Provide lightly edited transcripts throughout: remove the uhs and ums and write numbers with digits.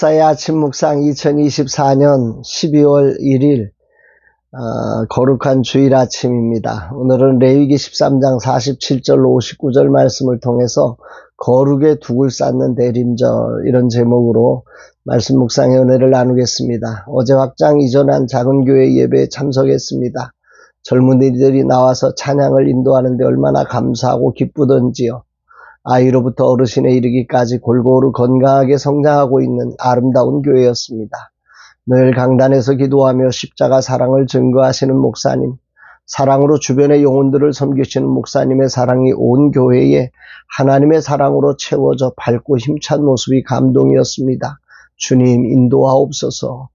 사의 아침 묵상 2024년 12월 1일 거룩한 주일 아침입니다. 오늘은 레위기 13장 47절로 59절 말씀을 통해서 거룩의 둑을 쌓는 대림절, 이런 제목으로 말씀 묵상의 은혜를 나누겠습니다. 어제 확장 이전한 작은 교회 예배에 참석했습니다. 젊은이들이 나와서 찬양을 인도하는데 얼마나 감사하고 기쁘던지요. 아이로부터 어르신에 이르기까지 골고루 건강하게 성장하고 있는 아름다운 교회였습니다. 늘 강단에서 기도하며 십자가 사랑을 증거하시는 목사님, 사랑으로 주변의 영혼들을 섬기시는 목사님의 사랑이 온 교회에 하나님의 사랑으로 채워져 밝고 힘찬 모습이 감동이었습니다. 주님 인도하옵소서.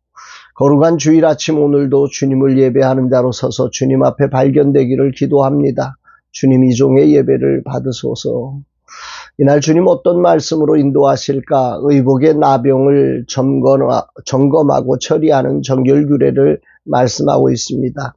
거룩한 주일 아침 오늘도 주님을 예배하는 자로 서서 주님 앞에 발견되기를 기도합니다. 주님 이 종의 예배를 받으소서. 이날 주님 어떤 말씀으로 인도하실까? 의복의 나병을 점검하고 처리하는 정결규례를 말씀하고 있습니다.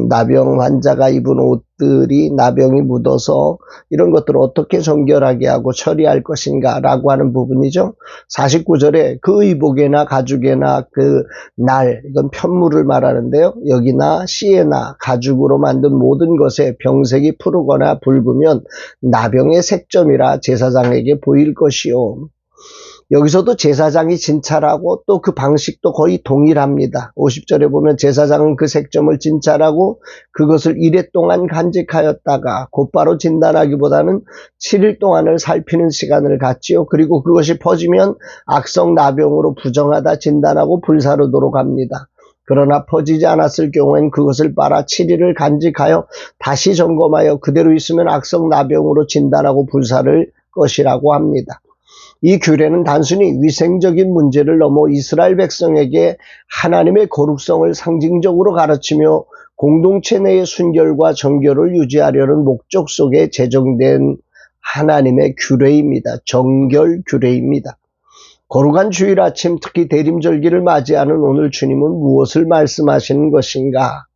나병 환자가 입은 옷들이 나병이 묻어서 이런 것들을 어떻게 정결하게 하고 처리할 것인가 라고 하는 부분이죠. 49절에 그 의복에나 가죽에나 그 날, 이건 편물을 말하는데요. 여기나 씨에나 가죽으로 만든 모든 것에 병색이 푸르거나 붉으면 나병의 색점이라 제사장에게 보일 것이요. 여기서도 제사장이 진찰하고 또 그 방식도 거의 동일합니다. 50절에 보면 제사장은 그 색점을 진찰하고 그것을 이레 동안 간직하였다가 곧바로 진단하기보다는 7일 동안을 살피는 시간을 갖지요. 그리고 그것이 퍼지면 악성 나병으로 부정하다 진단하고 불사르도록 합니다. 그러나 퍼지지 않았을 경우엔 그것을 빨아 7일을 간직하여 다시 점검하여 그대로 있으면 악성 나병으로 진단하고 불사를 것이라고 합니다. 이 규례는 단순히 위생적인 문제를 넘어 이스라엘 백성에게 하나님의 거룩성을 상징적으로 가르치며 공동체 내의 순결과 정결을 유지하려는 목적 속에 제정된 하나님의 규례입니다. 정결 규례입니다. 거룩한 주일 아침, 특히 대림절기를 맞이하는 오늘 주님은 무엇을 말씀하시는 것인가?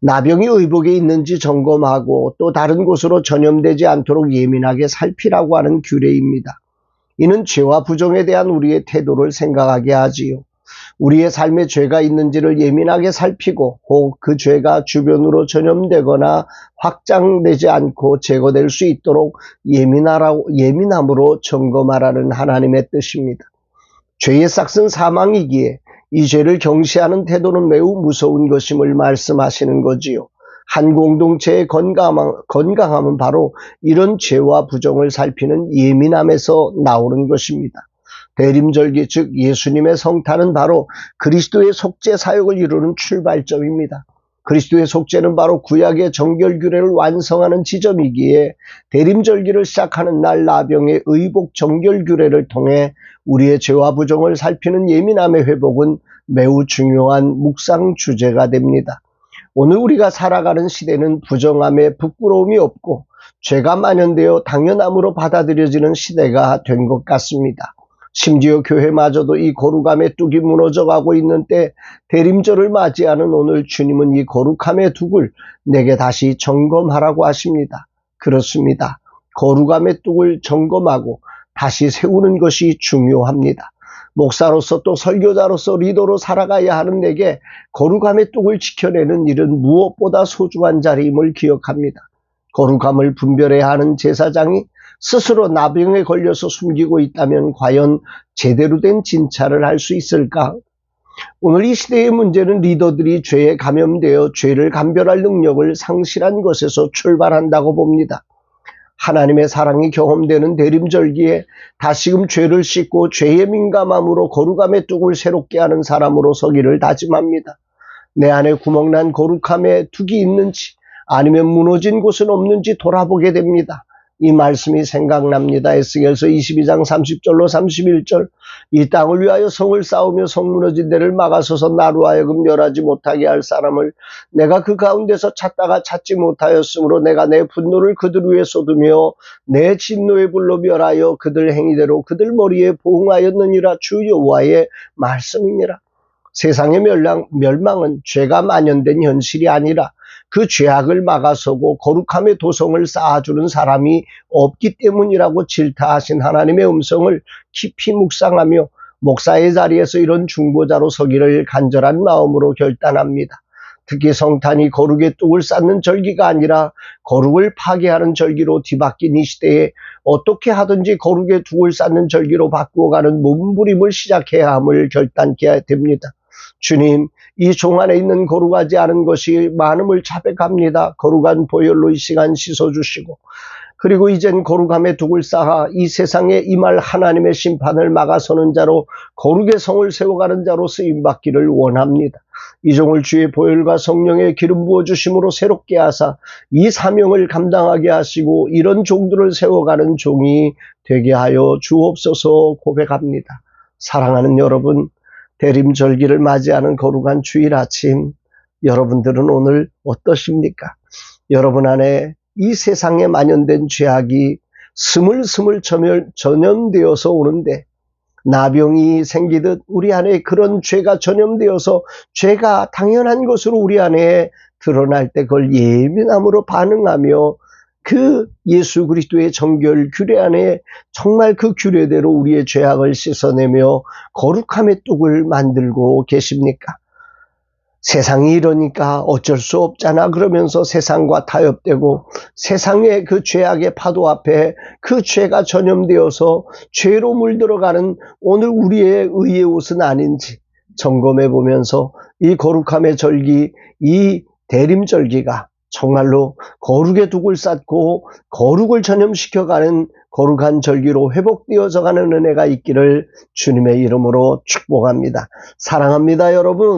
나병이 의복에 있는지 점검하고 또 다른 곳으로 전염되지 않도록 예민하게 살피라고 하는 규례입니다. 이는 죄와 부정에 대한 우리의 태도를 생각하게 하지요. 우리의 삶에 죄가 있는지를 예민하게 살피고 혹 그 죄가 주변으로 전염되거나 확장되지 않고 제거될 수 있도록 예민함으로 점검하라는 하나님의 뜻입니다. 죄의 싹은 사망이기에 이 죄를 경시하는 태도는 매우 무서운 것임을 말씀하시는 거지요. 한 공동체의 건강함은 바로 이런 죄와 부정을 살피는 예민함에서 나오는 것입니다. 대림절기 즉 예수님의 성탄은 바로 그리스도의 속죄 사역을 이루는 출발점입니다. 그리스도의 속죄는 바로 구약의 정결규례를 완성하는 지점이기에 대림절기를 시작하는 날 나병의 의복 정결규례를 통해 우리의 죄와 부정을 살피는 예민함의 회복은 매우 중요한 묵상 주제가 됩니다. 오늘 우리가 살아가는 시대는 부정함에 부끄러움이 없고 죄가 만연되어 당연함으로 받아들여지는 시대가 된 것 같습니다. 심지어 교회마저도 이 거룩함의 뚝이 무너져가고 있는 때 대림절을 맞이하는 오늘 주님은 이 거룩함의 뚝을 내게 다시 점검하라고 하십니다. 그렇습니다. 거룩함의 뚝을 점검하고 다시 세우는 것이 중요합니다. 목사로서 또 설교자로서 리더로 살아가야 하는 내게 거룩함의 뚝을 지켜내는 일은 무엇보다 소중한 자리임을 기억합니다. 거룩함을 분별해야 하는 제사장이 스스로 나병에 걸려서 숨기고 있다면 과연 제대로 된 진찰을 할 수 있을까? 오늘 이 시대의 문제는 리더들이 죄에 감염되어 죄를 감별할 능력을 상실한 것에서 출발한다고 봅니다. 하나님의 사랑이 경험되는 대림절기에 다시금 죄를 씻고 죄에 민감함으로 거룩함의 뚝을 새롭게 하는 사람으로 서기를 다짐합니다. 내 안에 구멍난 거룩함의 뚝이 있는지 아니면 무너진 곳은 없는지 돌아보게 됩니다. 이 말씀이 생각납니다. 에스겔서 22장 30절로 31절 이 땅을 위하여 성을 쌓으며 성 무너진 데를 막아서서 나로 하여금 멸하지 못하게 할 사람을 내가 그 가운데서 찾다가 찾지 못하였으므로 내가 내 분노를 그들 위에 쏟으며 내 진노의 불로 멸하여 그들 행위대로 그들 머리에 보응하였느니라. 주 여호와의 말씀이니라. 세상의 멸망은 죄가 만연된 현실이 아니라 그 죄악을 막아서고 거룩함의 도성을 쌓아주는 사람이 없기 때문이라고 질타하신 하나님의 음성을 깊이 묵상하며 목사의 자리에서 이런 중보자로 서기를 간절한 마음으로 결단합니다. 특히 성탄이 거룩의 뚝을 쌓는 절기가 아니라 거룩을 파괴하는 절기로 뒤바뀐 이 시대에 어떻게 하든지 거룩의 뚝을 쌓는 절기로 바꾸어가는 몸부림을 시작해야 함을 결단케 됩니다. 주님, 이 종 안에 있는 거룩하지 않은 것이 많음을 자백합니다. 거룩한 보혈로 이 시간 씻어주시고, 그리고 이젠 거룩함의 둑을 쌓아 이 세상에 임할 하나님의 심판을 막아서는 자로 거룩의 성을 세워가는 자로 쓰임받기를 원합니다. 이 종을 주의 보혈과 성령의 기름 부어주심으로 새롭게 하사 이 사명을 감당하게 하시고 이런 종들을 세워가는 종이 되게 하여 주옵소서 고백합니다. 사랑하는 여러분, 대림절기를 맞이하는 거룩한 주일 아침, 여러분들은 오늘 어떠십니까? 여러분 안에 이 세상에 만연된 죄악이 스물스물 전염되어서 오는데, 나병이 생기듯 우리 안에 그런 죄가 전염되어서 죄가 당연한 것으로 우리 안에 드러날 때 그걸 예민함으로 반응하며 그 예수 그리스도의 정결 규례 안에 정말 그 규례대로 우리의 죄악을 씻어내며 거룩함의 뚝을 만들고 계십니까? 세상이 이러니까 어쩔 수 없잖아 그러면서 세상과 타협되고 세상의 그 죄악의 파도 앞에 그 죄가 전염되어서 죄로 물들어가는 오늘 우리의 의의 옷은 아닌지 점검해 보면서 이 거룩함의 절기, 이 대림절기가 정말로 거룩의 둑을 쌓고 거룩을 전염시켜가는 거룩한 절기로 회복되어져 가는 은혜가 있기를 주님의 이름으로 축복합니다. 사랑합니다, 여러분.